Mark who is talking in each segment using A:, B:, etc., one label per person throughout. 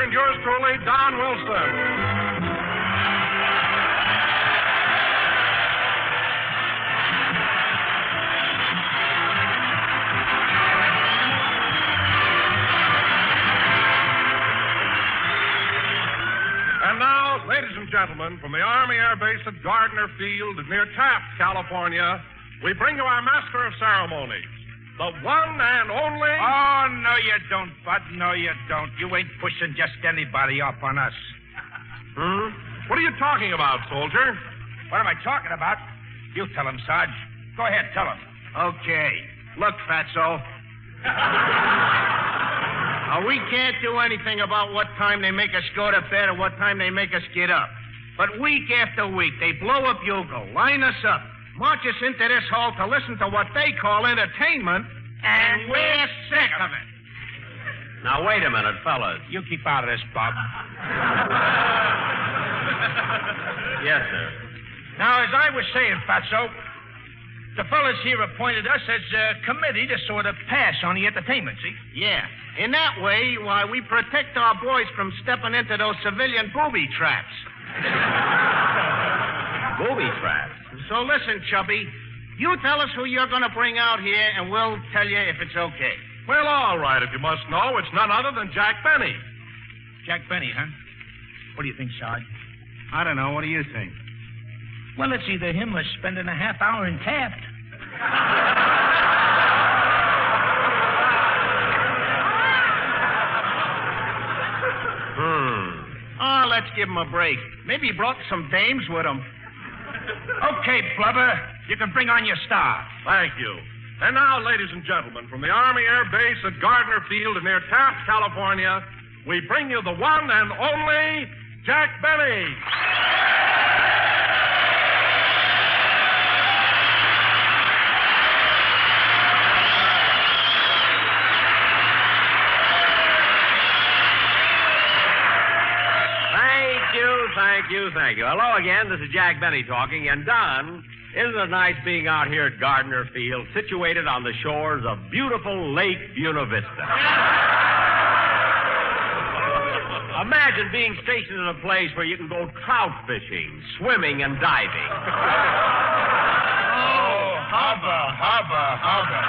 A: Master and yours truly, Don Wilson. And now, ladies and gentlemen, from the Army Air Base at Gardner Field near Taft, California, we bring you our Master of Ceremonies, the one and only...
B: Oh, no, you don't, Bud. No, you don't. You ain't pushing just anybody up on us.
A: What are you talking about, soldier?
B: What am I talking about? You tell him, Sarge. Go ahead, tell him.
C: Okay. Look, Fatso. We can't do anything about what time they make us go to bed or what time they make us get up. But week after week, they blow a bugle, line us up, march us into this hall to listen to what they call entertainment, and we're sick of it.
D: Now, wait a minute, fellas.
B: You keep out of this, Bob.
D: Yes, sir.
B: Now, as I was saying, Fatso, the fellas here appointed us as a committee to sort of pass on the entertainment, see?
C: Yeah. In that way, why, we protect our boys from stepping into those civilian booby traps.
D: Booby traps?
C: So listen, Chubby. You tell us who you're going to bring out here, and we'll tell you if it's okay.
A: Well, all right, if you must know, it's none other than Jack Benny.
B: Jack Benny, huh? What do you think, Sarge?
C: I don't know. What do you think?
B: Well, it's either him or spending a half hour in Taft.
C: Oh, let's give him a break. Maybe he brought some dames with him.
B: Okay, Blubber. You can bring on your star.
A: Thank you. And now, ladies and gentlemen, from the Army Air Base at Gardner Field near Taft, California, we bring you the one and only Jack Benny.
D: Thank you. Hello again. This is Jack Benny talking. And, Don, isn't it nice being out here at Gardner Field, situated on the shores of beautiful Lake Buena Vista? Imagine being stationed in a place where you can go trout fishing, swimming, and diving.
B: Oh, hubba, hubba, hubba.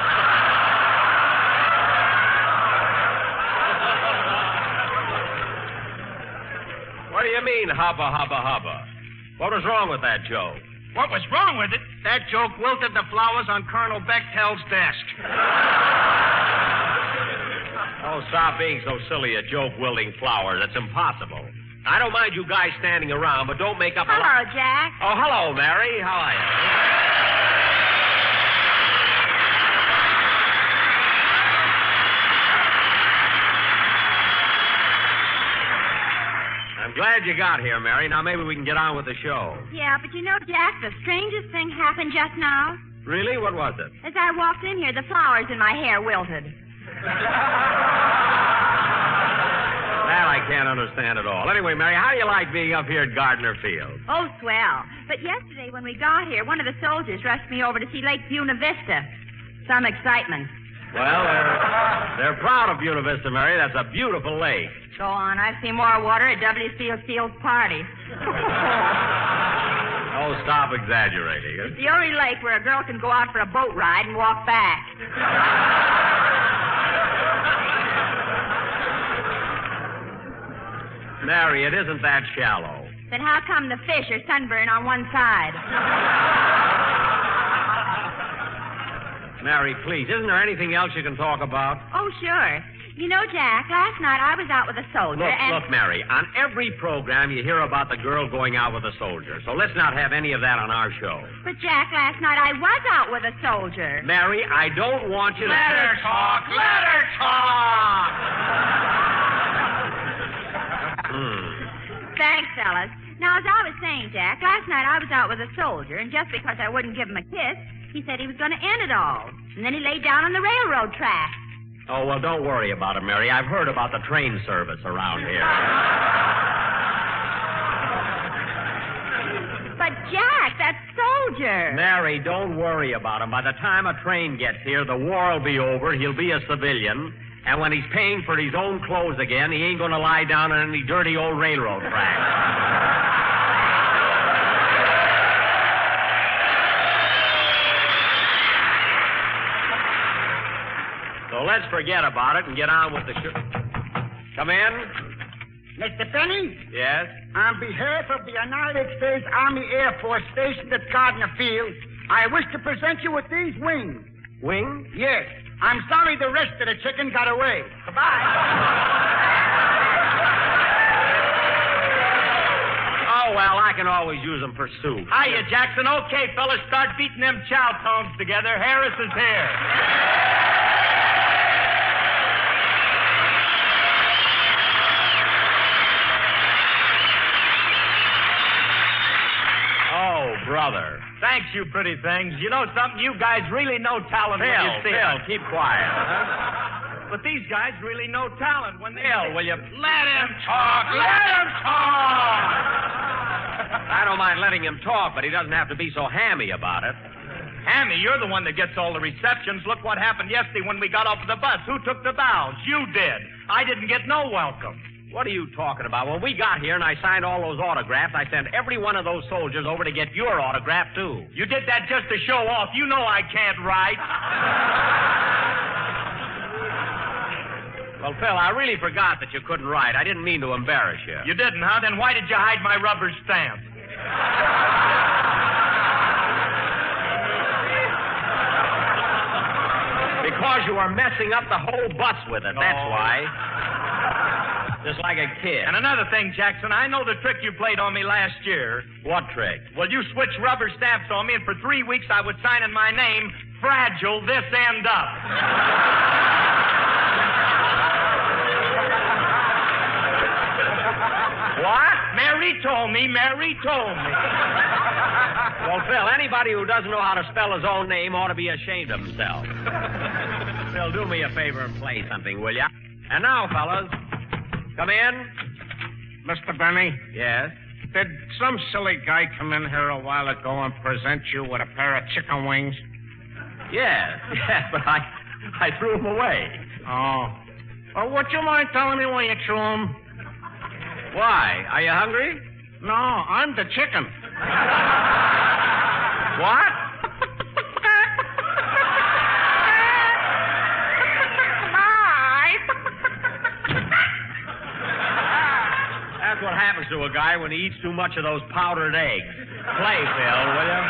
D: What do you mean, hubba, hubba, hubba? What was wrong with that joke?
B: What was wrong with it?
C: That joke wilted the flowers on Colonel Bechtel's desk.
D: Oh, stop being so silly, a joke wilting flowers. That's impossible. I don't mind you guys standing around, but don't make up a...
E: Hello, Jack.
D: Oh, hello, Mary. How are you? I'm glad you got here, Mary. Now maybe we can get on with the show.
E: Yeah, but you know, Jack, the strangest thing happened just now.
D: Really? What was it?
E: As I walked in here, the flowers in my hair wilted.
D: That I can't understand at all. Anyway, Mary, how do you like being up here at Gardner Field?
E: Oh, swell. But yesterday when we got here, one of the soldiers rushed me over to see Lake Buena Vista. Some excitement.
D: Well, they're proud of Buena Vista, Mary. That's a beautiful lake.
E: Go on. I've seen more water at W. Steele's party.
D: Oh, stop exaggerating.
E: It's the only lake where a girl can go out for a boat ride and walk back.
D: Mary, it isn't that shallow.
E: Then how come the fish are sunburned on one side?
D: Mary, please, isn't there anything else you can talk about?
E: Oh, sure. You know, Jack, last night I was out with a soldier
D: Look, Mary, on every program you hear about the girl going out with a soldier, so let's not have any of that on our show.
E: But, Jack, last night I was out with a soldier.
D: Mary, I don't want you to...
B: Let her talk. Let her talk.
E: Thanks, fellas. Now, as I was saying, Jack, last night I was out with a soldier, and just because I wouldn't give him a kiss, he said he was going to end it all. And then he laid down on the railroad track.
D: Oh, well, don't worry about it, Mary. I've heard about the train service around here.
E: But, Jack, that soldier.
D: Mary, don't worry about him. By the time a train gets here, the war will be over. He'll be a civilian. And when he's paying for his own clothes again, he ain't going to lie down on any dirty old railroad track. So let's forget about it and get on with the show. Come in.
F: Mr. Benny?
D: Yes?
F: On behalf of the United States Army Air Force stationed at Gardner Field, I wish to present you with these wings.
D: Wings?
F: Yes. I'm sorry the rest of the chicken got away. Goodbye.
D: Oh, well, I can always use them for soup.
B: Hiya, Jackson. Okay, fellas, start beating them chow tongs together. Harris is here.
D: Oh, brother.
B: Thanks, you pretty things. You know something? You guys really know talent when you see
D: Phil,
B: it.
D: keep quiet. Huh?
B: But these guys really know talent when they...
D: Phil, will you...
B: Let him talk! Let him talk!
D: I don't mind letting him talk, but he doesn't have to be so hammy about it.
B: Hammy, you're the one that gets all the receptions. Look what happened yesterday when we got off the bus. Who took the bows? You did. I didn't get no welcome.
D: What are you talking about? When we got here and I signed all those autographs, I sent every one of those soldiers over to get your autograph, too.
B: You did that just to show off. You know I can't write.
D: Well, Phil, I really forgot that you couldn't write. I didn't mean to embarrass you.
B: You didn't, huh? Then why did you hide my rubber stamp?
D: Because you were messing up the whole bus with it, that's why. Just like a kid.
B: And another thing, Jackson, I know the trick you played on me last year.
D: What trick?
B: Well, you switched rubber stamps on me, and for 3 weeks I was signing my name, Fragile This End Up.
D: What?
B: Mary told me.
D: Well, Phil, anybody who doesn't know how to spell his own name ought to be ashamed of himself. Phil, do me a favor and play something, will you? And now, fellas, come in.
C: Mr. Benny,
D: Yes?
C: did some silly guy come in here a while ago and present you with a pair of chicken wings?
D: Yes, but I threw him away.
C: Oh. Well, would you mind telling me why you threw them?
D: Why? Are you hungry?
C: No, I'm the chicken.
D: What? That's what happens to a guy when he eats too much of those powdered eggs. Play, Phil, will you?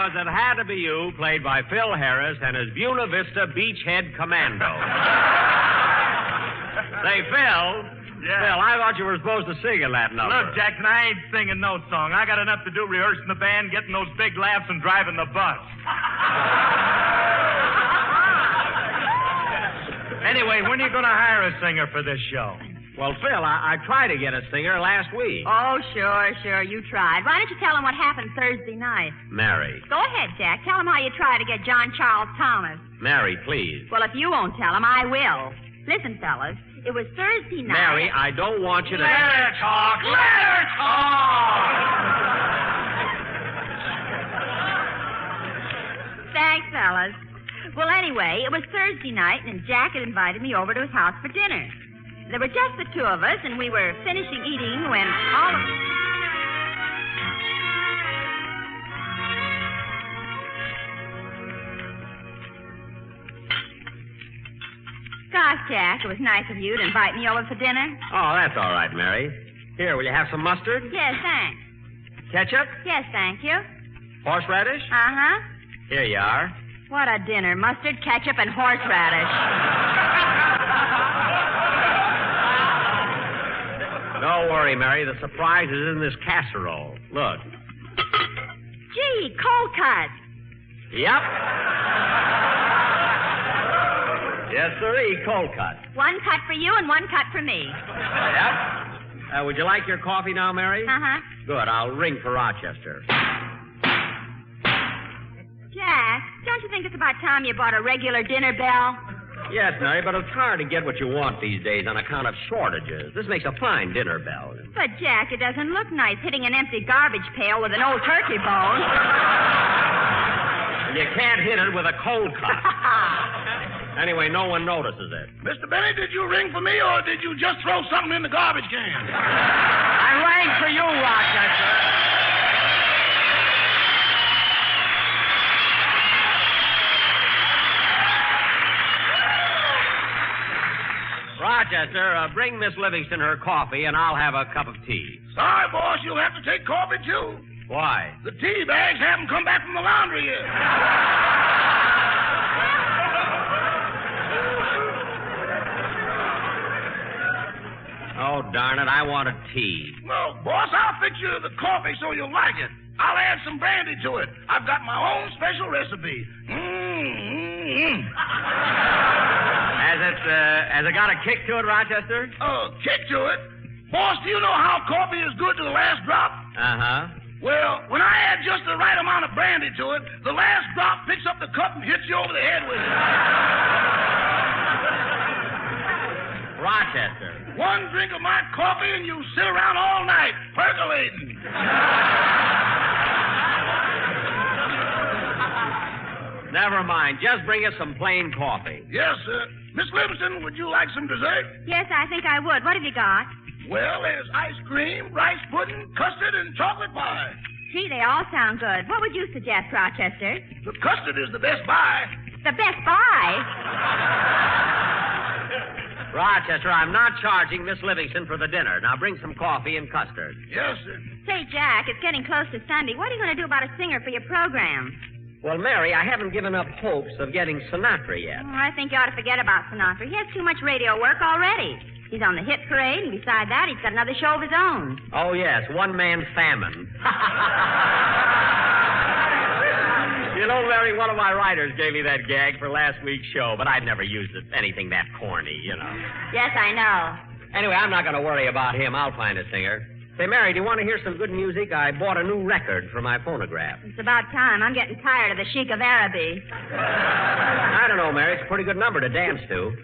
D: It Had to Be You, played by Phil Harris and his Buena Vista Beachhead Commando. Say, Phil.
B: Yeah.
D: Phil, I thought you were supposed to sing in that number.
B: Look, Jackson, I ain't singing no song. I got enough to do rehearsing the band, getting those big laughs, and driving the bus. Anyway, when are you going to hire a singer for this show?
D: Well, Phil, I tried to get a singer last week.
E: Oh, sure. You tried. Why don't you tell him what happened Thursday night?
D: Mary.
E: Go ahead, Jack. Tell him how you tried to get John Charles Thomas.
D: Mary, please.
E: Well, if you won't tell him, I will. Listen, fellas. It was Thursday night.
D: Mary, I don't want you to...
B: Let her talk. Let her talk.
E: Thanks, fellas. Well, anyway, it was Thursday night, and Jack had invited me over to his house for dinner. There were just the two of us, and we were finishing eating when all of... Gosh, Jack, it was nice of you to invite me over for dinner.
D: Oh, that's all right, Mary. Here, will you have some mustard?
E: Yes, thanks.
D: Ketchup?
E: Yes, thank you.
D: Horseradish?
E: Uh-huh.
D: Here you are.
E: What a dinner. Mustard, ketchup, and horseradish.
D: Don't worry, Mary. The surprise is in this casserole. Look.
E: Gee, cold cut.
D: Yep. Yes, sirree, cold cut.
E: One cut for you and one cut for me.
D: Yep. Would you like your coffee now, Mary?
E: Uh-huh.
D: Good. I'll ring for Rochester.
E: Jack, don't you think it's about time you bought a regular dinner bell?
D: Yes, Mary, but it's hard to get what you want these days on account of shortages. This makes a fine dinner bell.
E: But, Jack, it doesn't look nice hitting an empty garbage pail with an old turkey bone.
D: You can't hit it with a cold cut. Anyway, no one notices it.
C: Mr. Benny, did you ring for me, or did you just throw something in the garbage can?
B: I rang for you, Rochester.
D: Rochester, bring Miss Livingston her coffee, and I'll have a cup of tea.
C: Sorry, boss, you'll have to take coffee, too.
D: Why?
C: The tea bags haven't come back from the laundry yet.
D: Oh, darn it, I want a tea.
C: Well, boss, I'll fix you the coffee so you'll like it. I'll add some brandy to it. I've got my own special recipe.
D: Has it got a kick to it, Rochester?
C: Kick to it? Boss, do you know how coffee is good to the last drop?
D: Uh-huh.
C: Well, when I add just the right amount of brandy to it, the last drop picks up the cup and hits you over the head with it.
D: Rochester.
C: One drink of my coffee and you sit around all night, percolating.
D: Never mind. Just bring us some plain coffee.
C: Yes, sir. Miss Livingston, would you like some dessert?
E: Yes, I think I would. What have you got?
C: Well, there's ice cream, rice pudding, custard, and chocolate pie.
E: Gee, they all sound good. What would you suggest, Rochester?
C: The custard is the best buy.
E: The best buy?
D: Rochester, I'm not charging Miss Livingston for the dinner. Now bring some coffee and custard.
C: Yes, sir.
E: Say, Jack, it's getting close to Sunday. What are you going to do about a singer for your program?
D: Well, Mary, I haven't given up hopes of getting Sinatra yet.
E: Oh, I think you ought to forget about Sinatra. He has too much radio work already. He's on the hit parade, and beside that, he's got another show of his own.
D: Oh, yes, one-man famine. You know, Mary, one of my writers gave me that gag for last week's show, but I'd never used anything that corny, you know.
E: Yes, I know.
D: Anyway, I'm not going to worry about him. I'll find a singer. Say, Mary, do you want to hear some good music? I bought a new record for my phonograph.
E: It's about time. I'm getting tired of the Sheik of Araby.
D: I don't know, Mary. It's a pretty good number to dance to.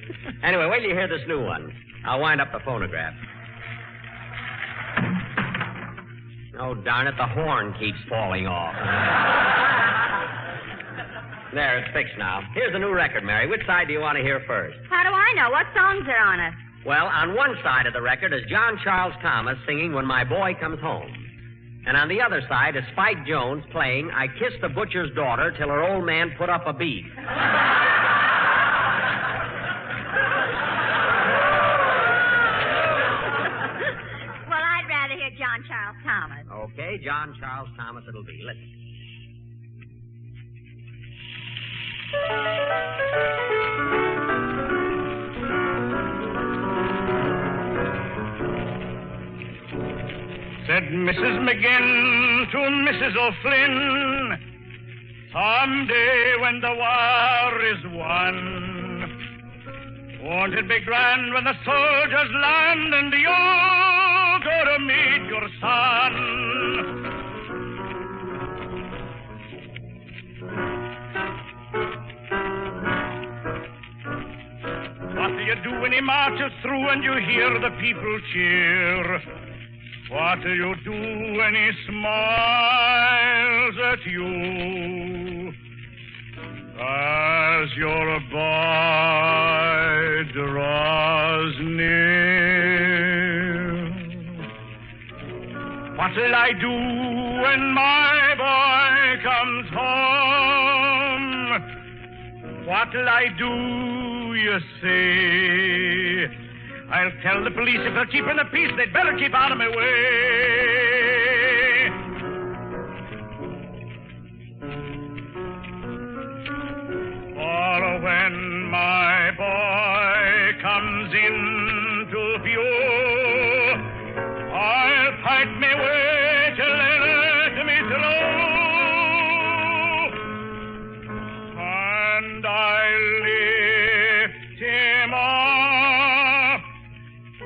D: Anyway, wait till you hear this new one. I'll wind up the phonograph. Oh, darn it, the horn keeps falling off. There, it's fixed now. Here's the new record, Mary. Which side do you want to hear first?
E: How do I know? What songs are on it?
D: Well, on one side of the record is John Charles Thomas singing When My Boy Comes Home. And on the other side is Spike Jones playing I Kissed the Butcher's Daughter Till Her Old Man Put Up a Beef.
E: Well, I'd rather hear John Charles Thomas.
D: Okay, John Charles Thomas it'll be. Listen.
B: Said Mrs. McGinn to Mrs. O'Flynn, someday when the war is won, won't it be grand when the soldiers land and you go to meet your son? What do you you do when he marches through and you hear the people cheer? What do you do when he smiles at you? As your bride draws near. What'll I do when my boy comes home? What'll I do, you say? I'll tell the police if they're keeping the peace, they'd better keep out of my way. For when my boy comes into view, I'll fight my way till they let me through. And I'll lift him up,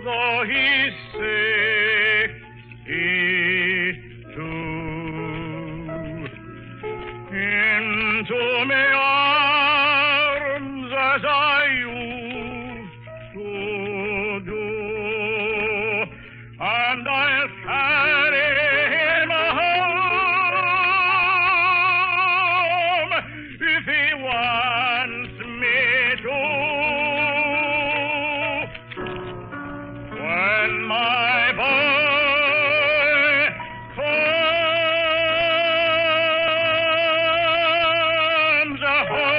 B: though he's 62, into my arms as I used to do, and I'll carry him home if he wants me to. When my boy comes home.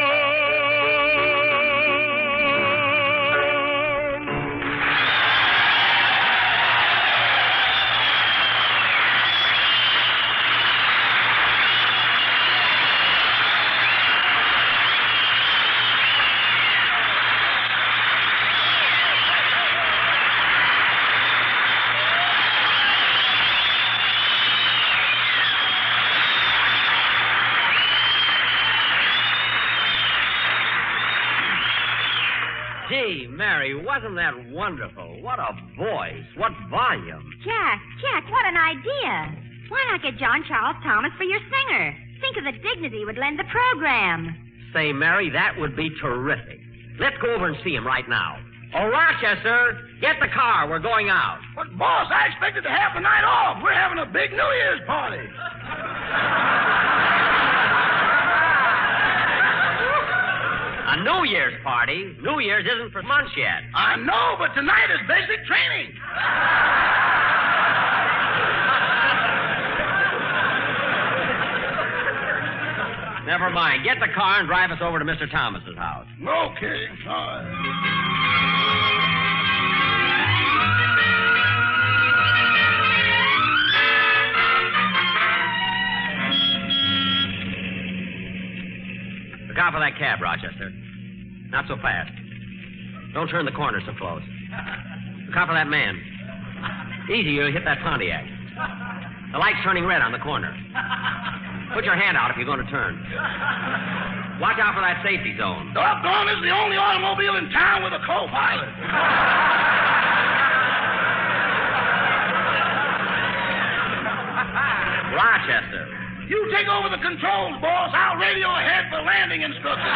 D: Gee, Mary, wasn't that wonderful? What a voice. What volume.
E: Jack, what an idea. Why not get John Charles Thomas for your singer? Think of the dignity it would lend the program.
D: Say, Mary, that would be terrific. Let's go over and see him right now. Oh, Rochester, get the car. We're going out.
C: But, boss, I expected to have the night off. We're having a big New Year's party.
D: A New Year's party? New Year's isn't for months yet.
C: I know, but tonight is basic training.
D: Never mind. Get the car and drive us over to Mr. Thomas's house.
C: Okay, all right.
D: Look out for that cab, Rochester. Not so fast. Don't turn the corner so close. Look out for that man. Easy, you'll hit that Pontiac. The light's turning red on the corner. Put your hand out if you're going to turn. Watch out for that safety zone.
C: Doggone, this is the only automobile in town with a co-pilot.
D: Rochester.
C: You take over the controls, boss. I'll radio ahead for landing instructions.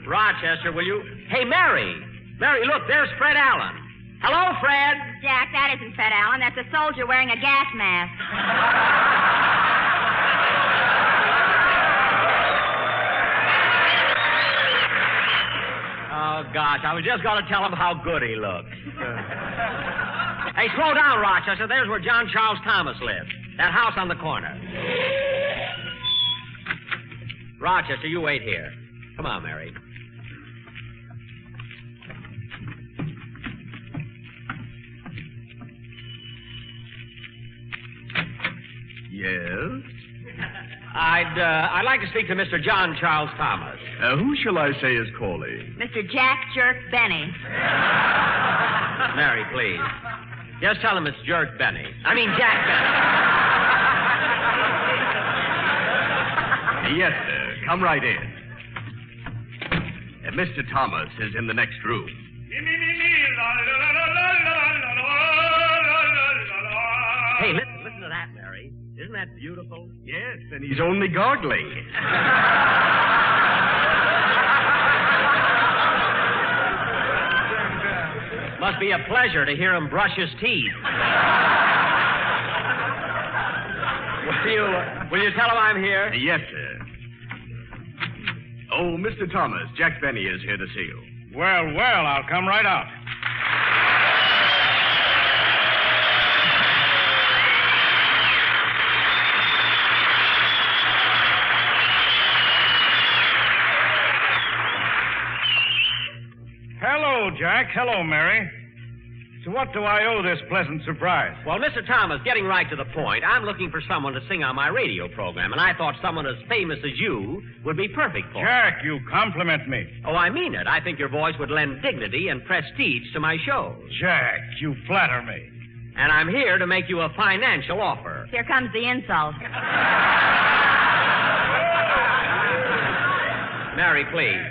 D: Rochester, will you? Hey, Mary. Mary, look, there's Fred Allen. Hello, Fred.
E: Jack, that isn't Fred Allen. That's a soldier wearing a gas mask.
D: Oh, gosh, I was just going to tell him how good he looks. Hey, slow down, Rochester. There's where John Charles Thomas lives. That house on the corner. Rochester, you wait here. Come on, Mary.
G: Yes?
D: I'd like to speak to Mr. John Charles Thomas.
G: Who shall I say is calling?
E: Mr. Jack Jerk Benny.
D: Mary, please. Just tell him it's Jerk Benny. I mean, Jack Benny.
G: Yes, sir. Come right in. Mr. Thomas is in the next room.
D: Hey, listen to that, Mary. Isn't that beautiful?
G: Yes, and he's only gargling.
D: Must be a pleasure to hear him brush his teeth. Will you tell him I'm here?
G: Yes, sir. Oh, Mr. Thomas, Jack Benny is here to see you.
B: Well, I'll come right out. Hello, Jack. Hello, Mary. To what do I owe this pleasant surprise?
D: Well, Mr. Thomas, getting right to the point, I'm looking for someone to sing on my radio program, and I thought someone as famous as you would be perfect for it.
B: Jack, you compliment me.
D: Oh, I mean it. I think your voice would lend dignity and prestige to my shows.
B: Jack, you flatter me.
D: And I'm here to make you a financial offer.
E: Here comes the insult.
D: Mary, please.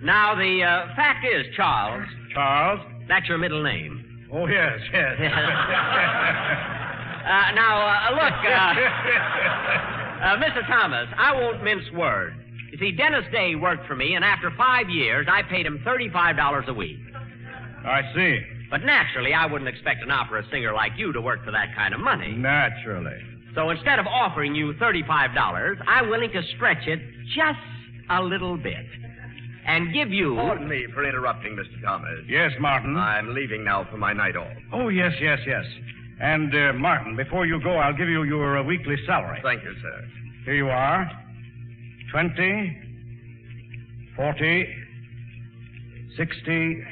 D: Now, the fact is, Charles,
B: Charles?
D: that's your middle name.
B: Oh, yes.
D: Look, Mr. Thomas, I won't mince words. You see, Dennis Day worked for me, and after 5 years, I paid him $35 a week.
B: I see.
D: But naturally, I wouldn't expect an opera singer like you to work for that kind of money.
B: Naturally.
D: So instead of offering you $35, I'm willing to stretch it just a little bit and give you...
G: Pardon me for interrupting, Mr. Thomas.
B: Yes, Martin.
G: I'm leaving now for my night off.
B: Oh, yes. And, Martin, before you go, I'll give you your weekly salary.
G: Thank you, sir.
B: Here you are. 20, 40, 60,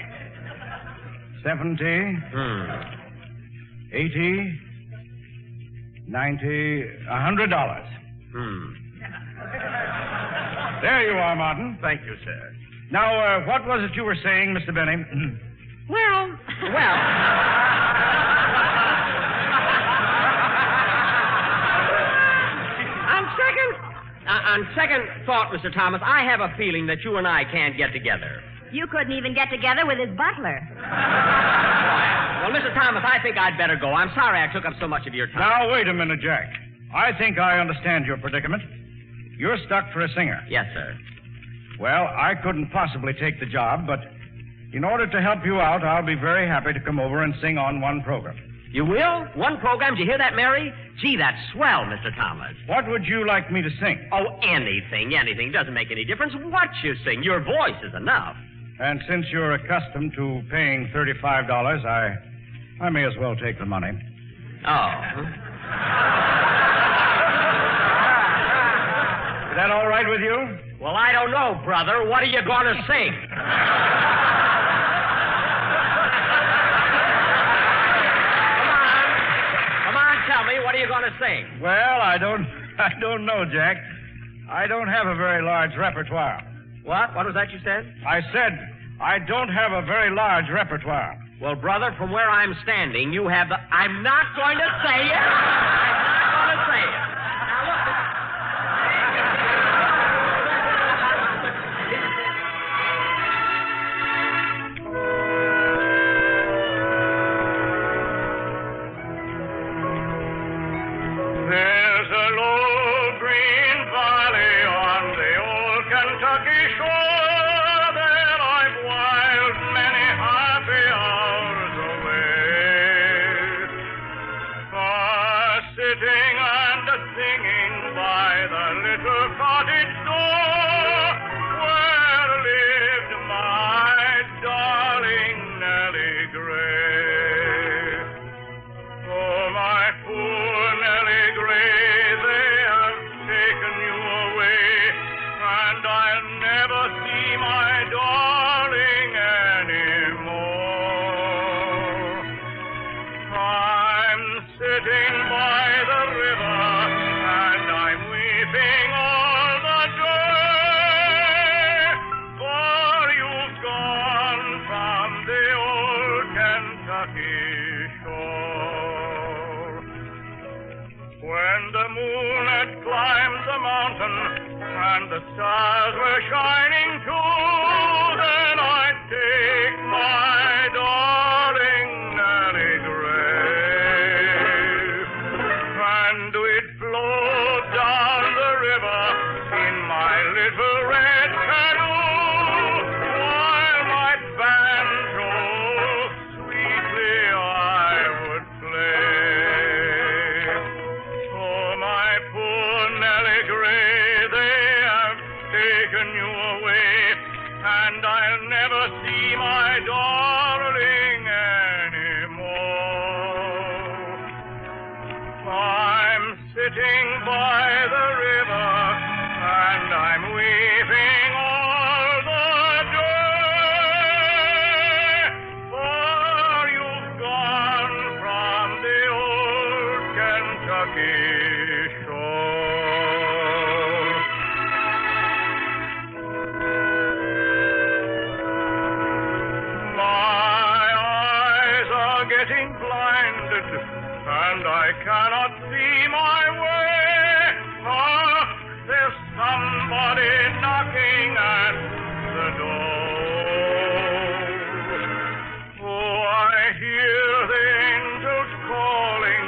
B: 70, 80, 90, $100. There you are, Martin.
G: Thank you, sir.
B: Now, what was it you were saying, Mr. Benny?
D: Well. On second thought, Mr. Thomas, I have a feeling that you and I can't get together.
E: You couldn't even get together with his butler.
D: Well, Mr. Thomas, I think I'd better go. I'm sorry I took up so much of your time.
B: Now, wait a minute, Jack. I think I understand your predicament. You're stuck for a singer.
D: Yes, sir.
B: Well, I couldn't possibly take the job, but in order to help you out, I'll be very happy to come over and sing on one program.
D: You will? One program? Did you hear that, Mary? Gee, that's swell, Mr. Thomas.
B: What would you like me to sing?
D: Oh, anything. Doesn't make any difference what you sing. Your voice is enough.
B: And since you're accustomed to paying $35, I may as well take the money.
D: Oh.
B: Is that all right with you?
D: Well, I don't know, brother. What are you going to sing? Come on, tell me, what are you going to sing?
B: Well, I don't know, Jack. I don't have a very large repertoire.
D: What? What was that you said?
B: I said I don't have a very large repertoire.
D: Well, brother, from where I'm standing, you have the... I'm not going to say it. I'm not going to say it. Now, look...
B: There's a low green valley on the old Kentucky shore that I've whiled many happy hours away. Sitting and singing by the little cottage door where lived my darling Nellie Gray. Oh, my poor Nellie Gray, they have taken you away, and I'll never see my darling anymore. I'm sitting by the river, and I'm weeping all the day, for you've gone from the old Kentucky shore. When the moon had climbed the mountain and the stars were shining too, then I'd take my darling Nellie Gray, and we'd little red canoe while my banjo sweetly I would play. Oh, my poor Nellie Gray, they have taken you away, and I'll never see my darling anymore. I'm sitting by the river, and I'm weeping all the day, for you've gone from the old Kentucky shore. My eyes are getting blinded, and I cannot see my way. Ah, there's somebody knocking at the door. Oh, I hear the angels calling,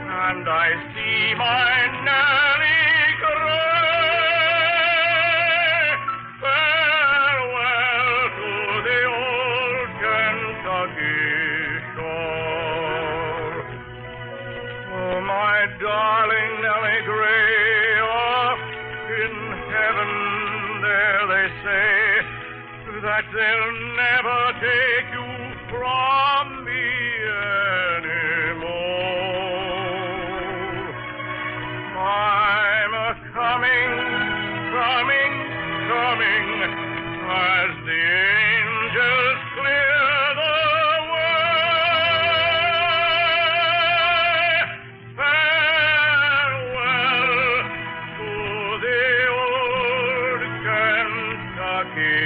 B: and I see my Nellie Gray. Farewell to the old Kentucky shore. Oh, my darling Nellie Gray, off in heaven there they say that they'll never take you from me anymore. I'm a-coming, coming, coming, as the angels clear the way. Farewell to the old Kentucky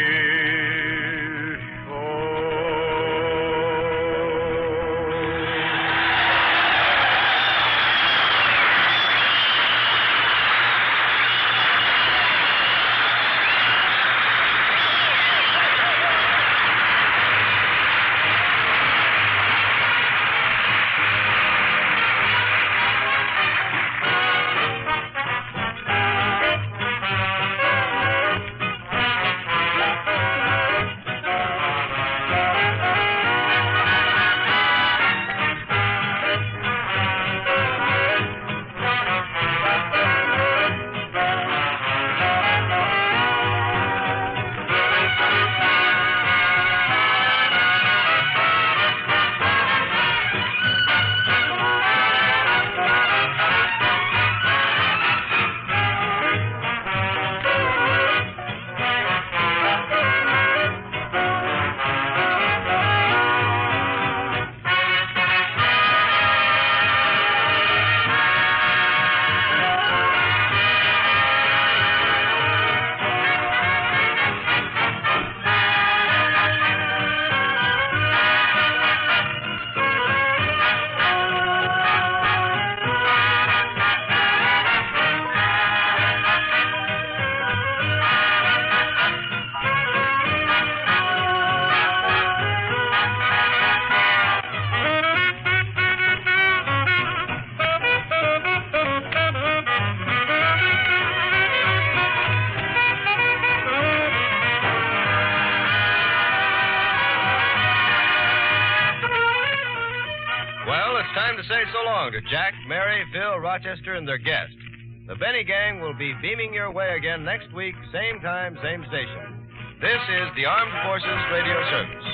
H: time to say so long to Jack, Mary, Phil, Rochester, and their guest. The Benny Gang will be beaming your way again next week, same time, same station. This is the Armed Forces Radio Service.